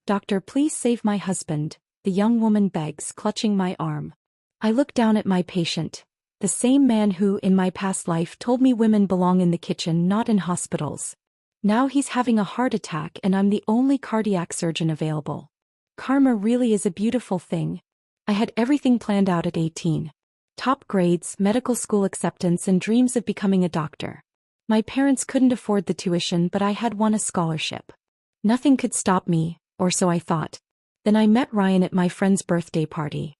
"Doctor, please save my husband," the young woman begs, clutching my arm. I look down at my patient, the same man who, in my past life, told me women belong in the kitchen, not in hospitals. Now he's having a heart attack and I'm the only cardiac surgeon available. Karma really is a beautiful thing. I had everything planned out at 18. Top grades, medical school acceptance, and dreams of becoming a doctor. My parents couldn't afford the tuition, but I had won a scholarship. Nothing could stop me, or so I thought. Then I met Ryan at my friend's birthday party.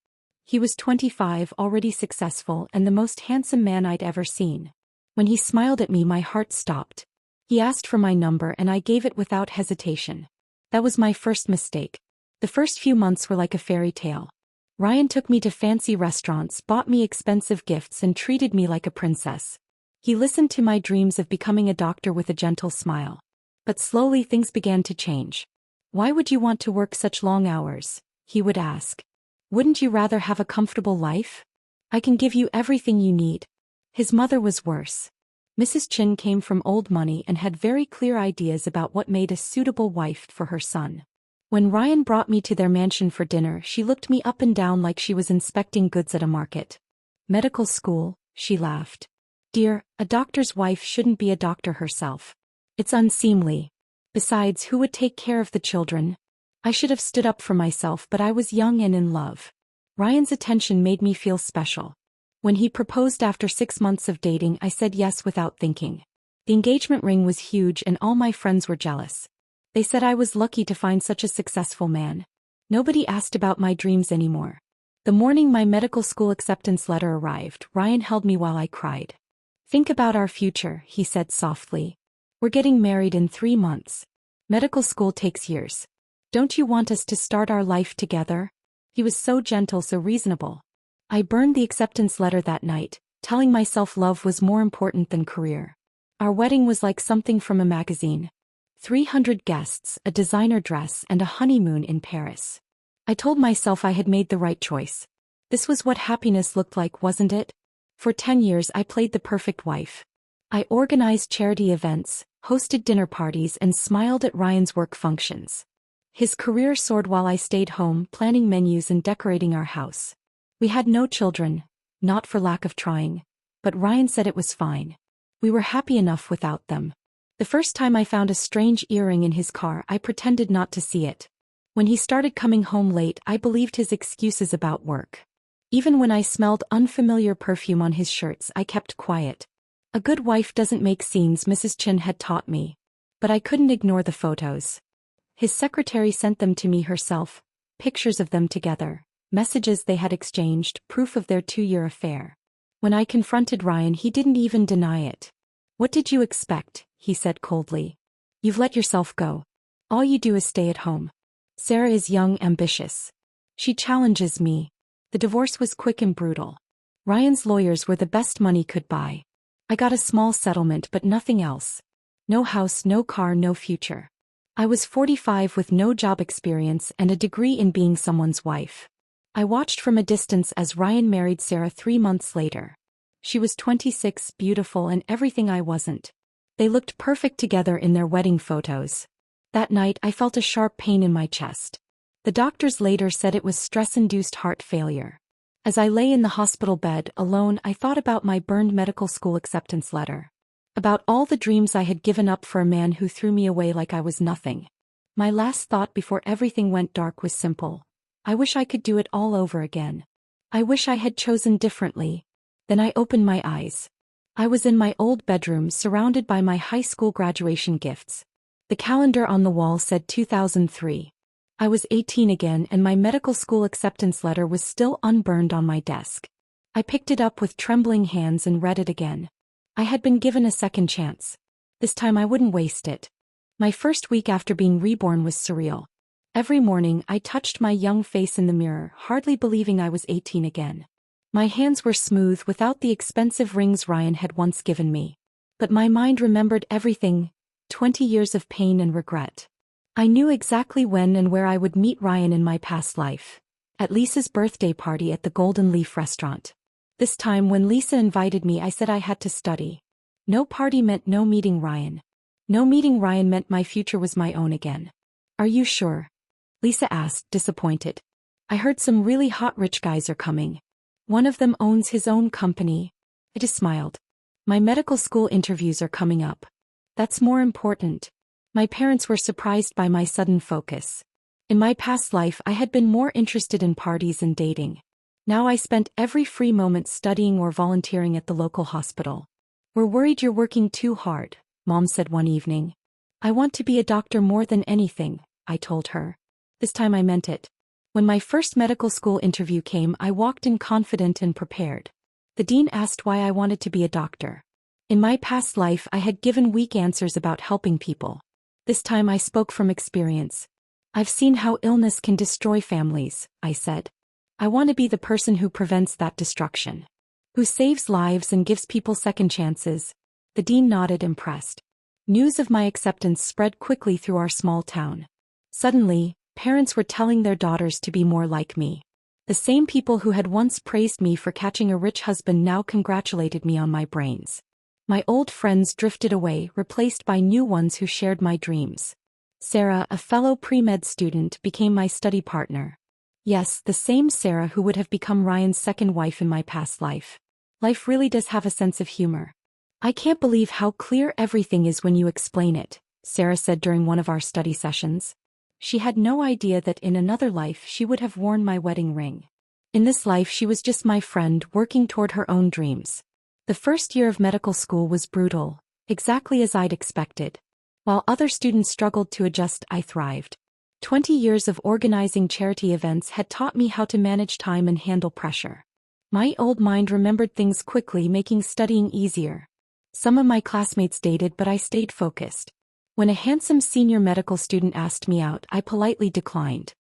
He was 25, already successful, and the most handsome man I'd ever seen. When he smiled at me, my heart stopped. He asked for my number and I gave it without hesitation. That was my first mistake. The first few months were like a fairy tale. Ryan took me to fancy restaurants, bought me expensive gifts, and treated me like a princess. He listened to my dreams of becoming a doctor with a gentle smile. But slowly things began to change. "Why would you want to work such long hours?" he would ask. "Wouldn't you rather have a comfortable life? I can give you everything you need." His mother was worse. Mrs. Chin came from old money and had very clear ideas about what made a suitable wife for her son. When Ryan brought me to their mansion for dinner, she looked me up and down like she was inspecting goods at a market. "Medical school," she laughed. "Dear, a doctor's wife shouldn't be a doctor herself. It's unseemly. Besides, who would take care of the children?" I should have stood up for myself, but I was young and in love. Ryan's attention made me feel special. When he proposed after 6 months of dating, I said yes without thinking. The engagement ring was huge and all my friends were jealous. They said I was lucky to find such a successful man. Nobody asked about my dreams anymore. The morning my medical school acceptance letter arrived, Ryan held me while I cried. "Think about our future," he said softly. "We're getting married in 3 months. Medical school takes years. Don't you want us to start our life together?" He was so gentle, so reasonable. I burned the acceptance letter that night, telling myself love was more important than career. Our wedding was like something from a magazine. 300 guests, a designer dress, and a honeymoon in Paris. I told myself I had made the right choice. This was what happiness looked like, wasn't it? For 10 years I played the perfect wife. I organized charity events, hosted dinner parties, and smiled at Ryan's work functions. His career soared while I stayed home, planning menus and decorating our house. We had no children, not for lack of trying, but Ryan said it was fine. We were happy enough without them. The first time I found a strange earring in his car, I pretended not to see it. When he started coming home late, I believed his excuses about work. Even when I smelled unfamiliar perfume on his shirts, I kept quiet. A good wife doesn't make scenes, Mrs. Chin had taught me. But I couldn't ignore the photos. His secretary sent them to me herself, pictures of them together, messages they had exchanged, proof of their 2-year affair. When I confronted Ryan, he didn't even deny it. "What did you expect?" he said coldly. "You've let yourself go. All you do is stay at home. Sarah is young, ambitious. She challenges me." The divorce was quick and brutal. Ryan's lawyers were the best money could buy. I got a small settlement, but nothing else. No house, no car, no future. I was 45 with no job experience and a degree in being someone's wife. I watched from a distance as Ryan married Sarah 3 months later. She was 26, beautiful, and everything I wasn't. They looked perfect together in their wedding photos. That night I felt a sharp pain in my chest. The doctors later said it was stress-induced heart failure. As I lay in the hospital bed, alone, I thought about my burned medical school acceptance letter. About all the dreams I had given up for a man who threw me away like I was nothing. My last thought before everything went dark was simple. I wish I could do it all over again. I wish I had chosen differently. Then I opened my eyes. I was in my old bedroom, surrounded by my high school graduation gifts. The calendar on the wall said 2003. I was 18 again, and my medical school acceptance letter was still unburned on my desk. I picked it up with trembling hands and read it again. I had been given a second chance. This time I wouldn't waste it. My first week after being reborn was surreal. Every morning I touched my young face in the mirror, hardly believing I was 18 again. My hands were smooth without the expensive rings Ryan had once given me. But my mind remembered everything, 20 years of pain and regret. I knew exactly when and where I would meet Ryan in my past life. At Lisa's birthday party at the Golden Leaf restaurant. This time when Lisa invited me, I said I had to study. No party meant no meeting Ryan. No meeting Ryan meant my future was my own again. "Are you sure?" Lisa asked, disappointed. I heard some really hot rich guys are coming. One of them owns his own company. I just smiled. My medical school interviews are coming up. That's more important. My parents were surprised by my sudden focus. In my past life, I had been more interested in parties and dating. Now I spent every free moment studying or volunteering at the local hospital. We're worried you're working too hard, Mom said one evening. I want to be a doctor more than anything, I told her. This time I meant it. When my first medical school interview came, I walked in confident and prepared. The dean asked why I wanted to be a doctor. In my past life, I had given weak answers about helping people. This time I spoke from experience. I've seen how illness can destroy families, I said. I want to be the person who prevents that destruction. Who saves lives and gives people second chances. The dean nodded, impressed. News of my acceptance spread quickly through our small town. Suddenly, parents were telling their daughters to be more like me. The same people who had once praised me for catching a rich husband now congratulated me on my brains. My old friends drifted away, replaced by new ones who shared my dreams. Sarah, a fellow pre-med student, became my study partner. Yes, the same Sarah who would have become Ryan's second wife in my past life. Life really does have a sense of humor. I can't believe how clear everything is when you explain it, Sarah said during one of our study sessions. She had no idea that in another life she would have worn my wedding ring. In this life she was just my friend working toward her own dreams. The first year of medical school was brutal, exactly as I'd expected. While other students struggled to adjust, I thrived. 20 years of organizing charity events had taught me how to manage time and handle pressure. My old mind remembered things quickly, making studying easier. Some of my classmates dated, but I stayed focused. When a handsome senior medical student asked me out, I politely declined.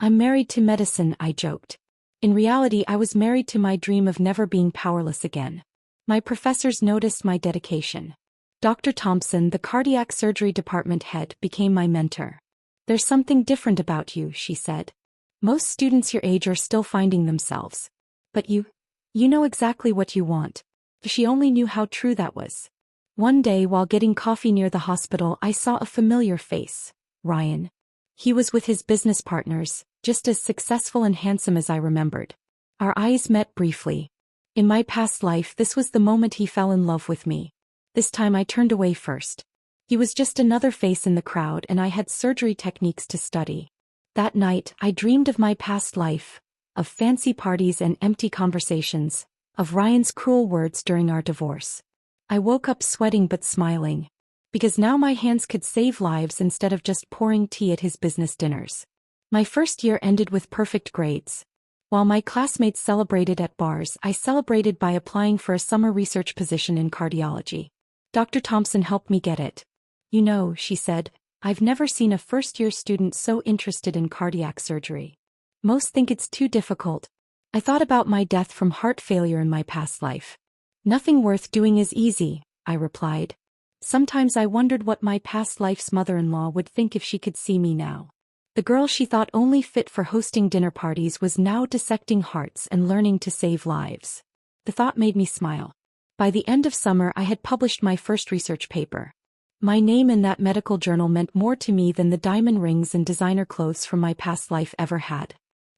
I'm married to medicine, I joked. In reality, I was married to my dream of never being powerless again. My professors noticed my dedication. Dr. Thompson, the cardiac surgery department head, became my mentor. There's something different about you, she said. Most students your age are still finding themselves. But you know exactly what you want. She only knew how true that was. One day while getting coffee near the hospital, I saw a familiar face, Ryan. He was with his business partners, just as successful and handsome as I remembered. Our eyes met briefly. In my past life, this was the moment he fell in love with me. This time I turned away first. He was just another face in the crowd, and I had surgery techniques to study. That night, I dreamed of my past life, of fancy parties and empty conversations, of Ryan's cruel words during our divorce. I woke up sweating but smiling. Because now my hands could save lives instead of just pouring tea at his business dinners. My first year ended with perfect grades. While my classmates celebrated at bars, I celebrated by applying for a summer research position in cardiology. Dr. Thompson helped me get it. You know, she said, I've never seen a first-year student so interested in cardiac surgery. Most think it's too difficult. I thought about my death from heart failure in my past life. Nothing worth doing is easy, I replied. Sometimes I wondered what my past life's mother-in-law would think if she could see me now. The girl she thought only fit for hosting dinner parties was now dissecting hearts and learning to save lives. The thought made me smile. By the end of summer, I had published my first research paper. My name in that medical journal meant more to me than the diamond rings and designer clothes from my past life ever had.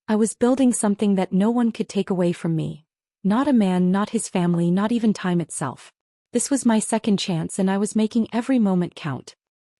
I was building something that no one could take away from me. Not a man, not his family, not even time itself. This was my second chance, and I was making every moment count.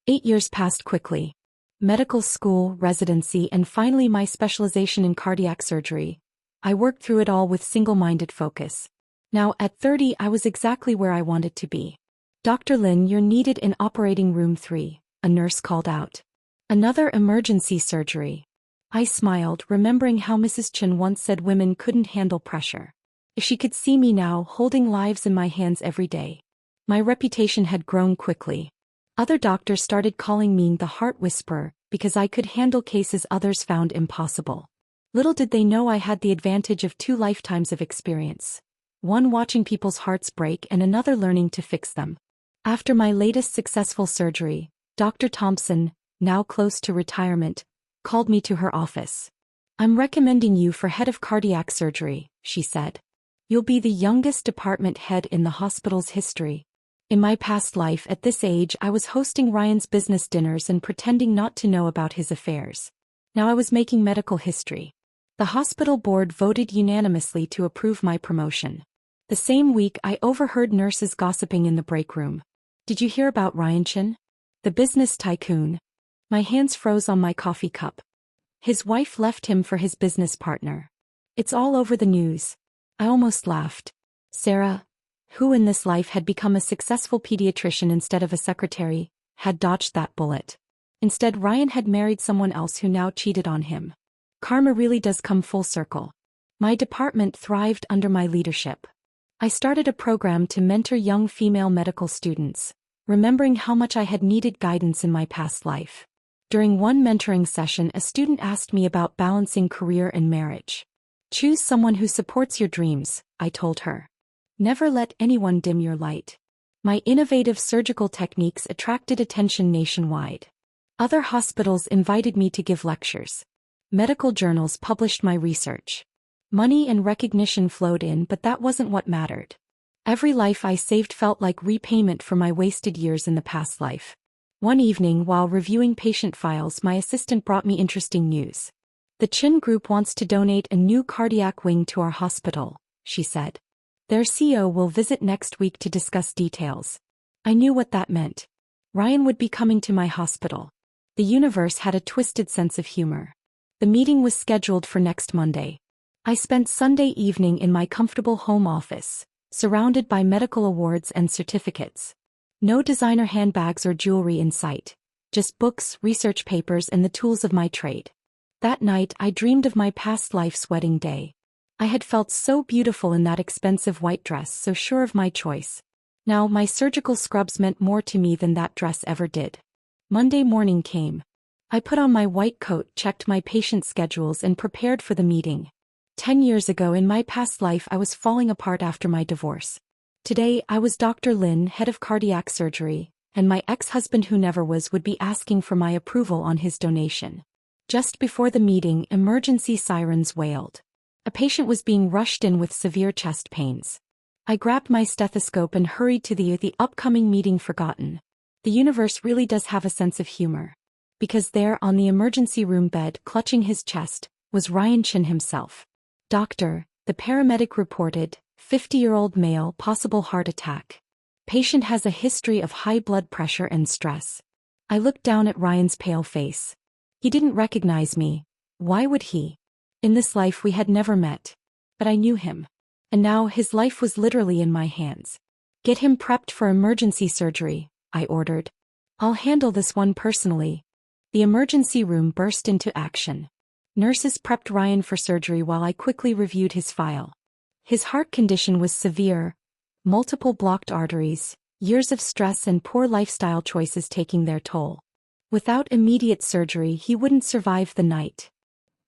8 years passed quickly. Medical school, residency, and finally my specialization in cardiac surgery. I worked through it all with single-minded focus. Now, at 30, I was exactly where I wanted to be. Dr. Lin, you're needed in operating room 3, a nurse called out. Another emergency surgery. I smiled, remembering how Mrs. Chen once said women couldn't handle pressure. If she could see me now, holding lives in my hands every day. My reputation had grown quickly. Other doctors started calling me the heart whisperer because I could handle cases others found impossible. Little did they know I had the advantage of 2 lifetimes of experience. One watching people's hearts break and another learning to fix them. After my latest successful surgery, Dr. Thompson, now close to retirement, called me to her office. I'm recommending you for head of cardiac surgery, she said. You'll be the youngest department head in the hospital's history. In my past life at this age I was hosting Ryan's business dinners and pretending not to know about his affairs. Now I was making medical history. The hospital board voted unanimously to approve my promotion. The same week I overheard nurses gossiping in the break room. Did you hear about Ryan, the business tycoon? My hands froze on my coffee cup. His wife left him for his business partner. It's all over the news. I almost laughed. Sarah, who in this life had become a successful pediatrician instead of a secretary, had dodged that bullet. Instead, Ryan had married someone else who now cheated on him. Karma really does come full circle. My department thrived under my leadership. I started a program to mentor young female medical students, remembering how much I had needed guidance in my past life. During one mentoring session, a student asked me about balancing career and marriage. Choose someone who supports your dreams, I told her. Never let anyone dim your light. My innovative surgical techniques attracted attention nationwide. Other hospitals invited me to give lectures. Medical journals published my research. Money and recognition flowed in, but that wasn't what mattered. Every life I saved felt like repayment for my wasted years in the past life. One evening, while reviewing patient files, my assistant brought me interesting news. The Chin Group wants to donate a new cardiac wing to our hospital, she said. Their CEO will visit next week to discuss details. I knew what that meant. Ryan would be coming to my hospital. The universe had a twisted sense of humor. The meeting was scheduled for next Monday. I spent Sunday evening in my comfortable home office, surrounded by medical awards and certificates. No designer handbags or jewelry in sight, just books, research papers, and the tools of my trade. That night I dreamed of my past life's wedding day. I had felt so beautiful in that expensive white dress, so sure of my choice. Now my surgical scrubs meant more to me than that dress ever did. Monday morning came. I put on my white coat, checked my patient schedules, and prepared for the meeting. 10 years ago in my past life I was falling apart after my divorce. Today I was Dr. Lin, head of cardiac surgery, and my ex-husband who never was would be asking for my approval on his donation. Just before the meeting, emergency sirens wailed. A patient was being rushed in with severe chest pains. I grabbed my stethoscope and hurried to the upcoming meeting. Forgotten. The universe really does have a sense of humor. Because there, on the emergency room bed, clutching his chest, was Ryan Chin himself. Doctor, the paramedic reported, 50-year-old male, possible heart attack. Patient has a history of high blood pressure and stress. I looked down at Ryan's pale face. He didn't recognize me. Why would he? In this life we had never met. But I knew him. And now his life was literally in my hands. Get him prepped for emergency surgery, I ordered. I'll handle this one personally. The emergency room burst into action. Nurses prepped Ryan for surgery while I quickly reviewed his file. His heart condition was severe, multiple blocked arteries, years of stress and poor lifestyle choices taking their toll. Without immediate surgery, he wouldn't survive the night.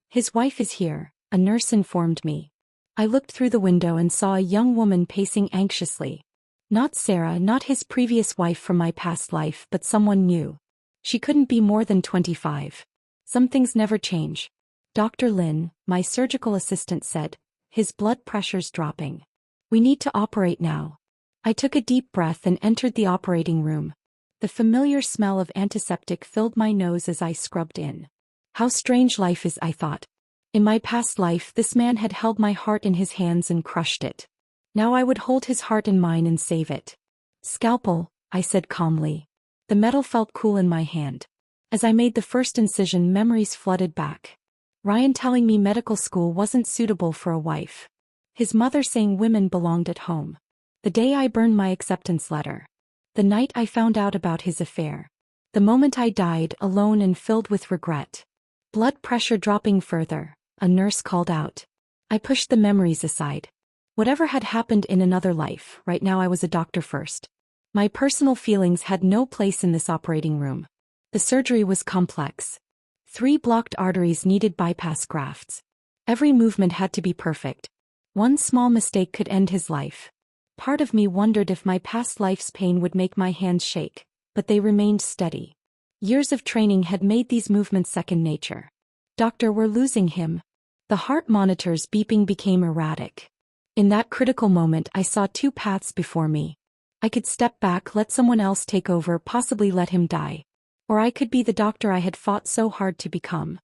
His wife is here, a nurse informed me. I looked through the window and saw a young woman pacing anxiously. Not Sarah, not his previous wife from my past life, but someone new. She couldn't be more than 25. Some things never change. Dr. Lin, my surgical assistant, said, his blood pressure's dropping. We need to operate now. I took a deep breath and entered the operating room. The familiar smell of antiseptic filled my nose as I scrubbed in. How strange life is, I thought. In my past life, this man had held my heart in his hands and crushed it. Now I would hold his heart in mine and save it. Scalpel, I said calmly. The metal felt cool in my hand. As I made the first incision, memories flooded back. Ryan telling me medical school wasn't suitable for a wife. His mother saying women belonged at home. The day I burned my acceptance letter. The night I found out about his affair. The moment I died, alone and filled with regret. Blood pressure dropping further, a nurse called out. I pushed the memories aside. Whatever had happened in another life, right now I was a doctor first. My personal feelings had no place in this operating room. The surgery was complex. 3 blocked arteries needed bypass grafts. Every movement had to be perfect. One small mistake could end his life. Part of me wondered if my past life's pain would make my hands shake, but they remained steady. Years of training had made these movements second nature. Doctor, we're losing him. The heart monitor's beeping became erratic. In that critical moment, I saw 2 paths before me. I could step back, let someone else take over, possibly let him die. Or I could be the doctor I had fought so hard to become.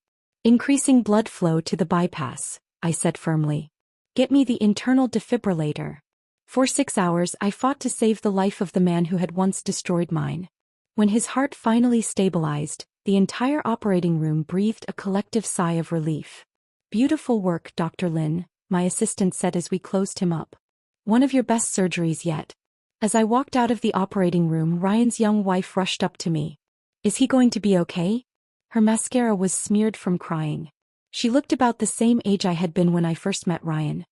Increasing blood flow to the bypass, I said firmly. Get me the internal defibrillator. For 6 hours I fought to save the life of the man who had once destroyed mine. When his heart finally stabilized, the entire operating room breathed a collective sigh of relief. Beautiful work, Dr. Lin, my assistant said as we closed him up. One of your best surgeries yet. As I walked out of the operating room, Ryan's young wife rushed up to me. Is he going to be okay? Her mascara was smeared from crying. She looked about the same age I had been when I first met Ryan.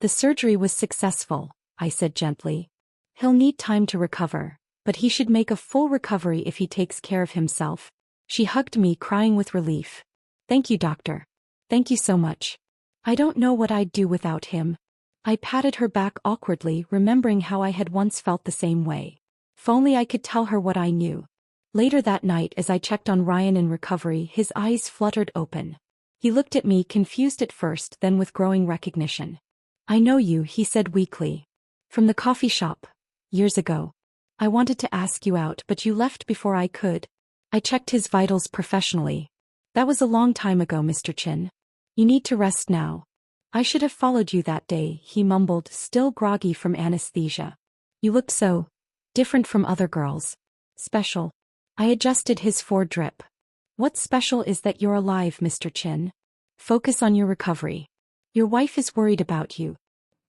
The surgery was successful, I said gently. He'll need time to recover, but he should make a full recovery if he takes care of himself. She hugged me, crying with relief. Thank you, doctor. Thank you so much. I don't know what I'd do without him. I patted her back awkwardly, remembering how I had once felt the same way. If only I could tell her what I knew. Later that night, as I checked on Ryan in recovery, his eyes fluttered open. He looked at me, confused at first, then with growing recognition. I know you, he said weakly. From the coffee shop. Years ago. I wanted to ask you out, but you left before I could. I checked his vitals professionally. That was a long time ago, Mr. Chin. You need to rest now. I should have followed you that day, he mumbled, still groggy from anesthesia. You looked so different from other girls. Special. I adjusted his foredrip. What's special is that you're alive, Mr. Chin. Focus on your recovery. Your wife is worried about you.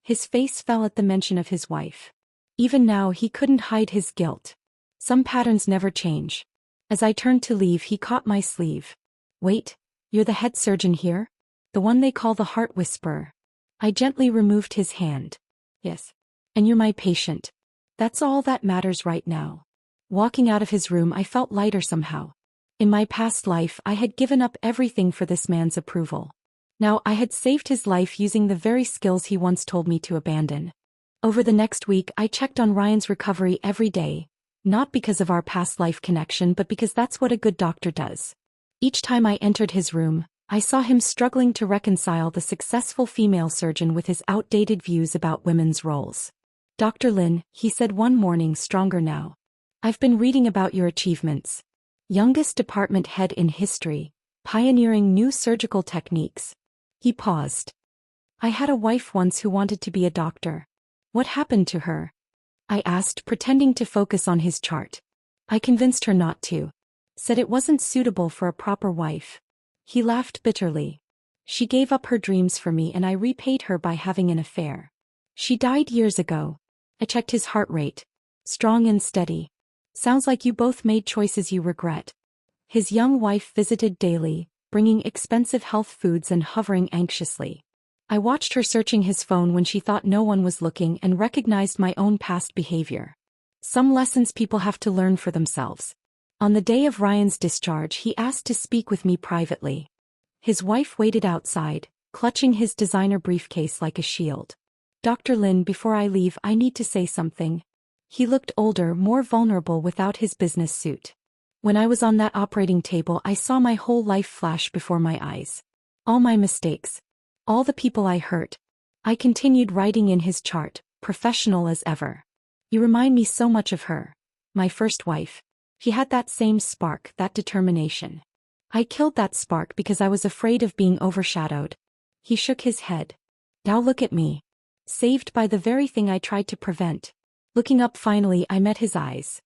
His face fell at the mention of his wife. Even now he couldn't hide his guilt. Some patterns never change. As I turned to leave, he caught my sleeve. Wait, you're the head surgeon here? The one they call the heart whisperer. I gently removed his hand. Yes. And you're my patient. That's all that matters right now. Walking out of his room, I felt lighter somehow. In my past life, I had given up everything for this man's approval. Now I had saved his life using the very skills he once told me to abandon. Over the next week, I checked on Ryan's recovery every day, not because of our past life connection, but because that's what a good doctor does. Each time I entered his room, I saw him struggling to reconcile the successful female surgeon with his outdated views about women's roles. Dr. Lin, he said one morning, stronger now. I've been reading about your achievements. Youngest department head in history, pioneering new surgical techniques. He paused. I had a wife once who wanted to be a doctor. What happened to her? I asked, pretending to focus on his chart. I convinced her not to. Said it wasn't suitable for a proper wife. He laughed bitterly. She gave up her dreams for me and I repaid her by having an affair. She died years ago. I checked his heart rate. Strong and steady. Sounds like you both made choices you regret. His young wife visited daily, bringing expensive health foods and hovering anxiously. I watched her searching his phone when she thought no one was looking and recognized my own past behavior. Some lessons people have to learn for themselves. On the day of Ryan's discharge, he asked to speak with me privately. His wife waited outside, clutching his designer briefcase like a shield. Dr. Lin, before I leave, I need to say something. He looked older, more vulnerable without his business suit. When I was on that operating table, I saw my whole life flash before my eyes. All my mistakes. All the people I hurt. I continued writing in his chart, professional as ever. You remind me so much of her. My first wife. She had that same spark, that determination. I killed that spark because I was afraid of being overshadowed. He shook his head. Now look at me. Saved by the very thing I tried to prevent. Looking up finally, I met his eyes.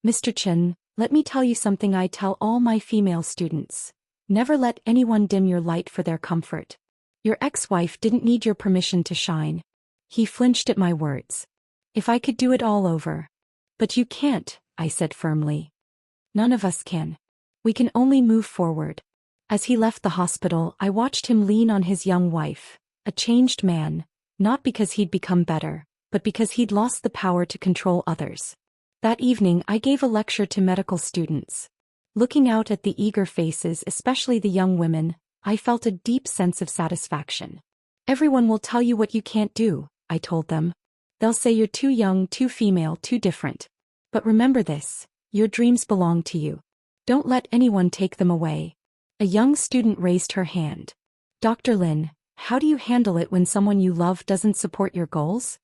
Mr. Chen, let me tell you something I tell all my female students. Never let anyone dim your light for their comfort. Your ex-wife didn't need your permission to shine. He flinched at my words. If I could do it all over. But you can't, I said firmly. None of us can. We can only move forward. As he left the hospital, I watched him lean on his young wife, a changed man, not because he'd become better, but because he'd lost the power to control others. That evening, I gave a lecture to medical students. Looking out at the eager faces, especially the young women, I felt a deep sense of satisfaction. Everyone will tell you what you can't do, I told them. They'll say you're too young, too female, too different. But remember this. Your dreams belong to you. Don't let anyone take them away. A young student raised her hand. Dr. Lin, how do you handle it when someone you love doesn't support your goals?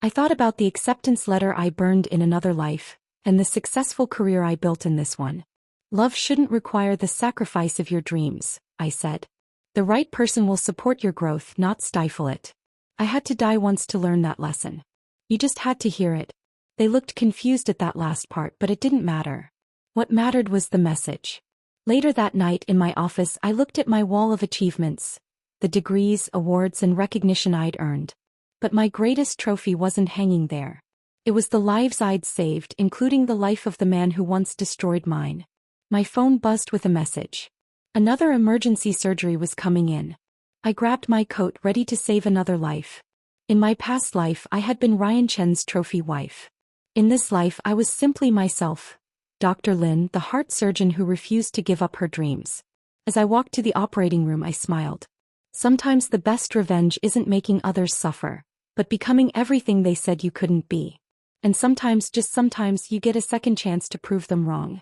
I thought about the acceptance letter I burned in another life, and the successful career I built in this one. Love shouldn't require the sacrifice of your dreams, I said. The right person will support your growth, not stifle it. I had to die once to learn that lesson. You just had to hear it. They looked confused at that last part, but it didn't matter. What mattered was the message. Later that night in my office, I looked at my wall of achievements, the degrees, awards, and recognition I'd earned. But my greatest trophy wasn't hanging there. It was the lives I'd saved, including the life of the man who once destroyed mine. My phone buzzed with a message. Another emergency surgery was coming in. I grabbed my coat, ready to save another life. In my past life, I had been Ryan Chen's trophy wife. In this life, I was simply myself, Dr. Lin, the heart surgeon who refused to give up her dreams. As I walked to the operating room, I smiled. Sometimes the best revenge isn't making others suffer, but becoming everything they said you couldn't be. And sometimes, just sometimes, you get a second chance to prove them wrong.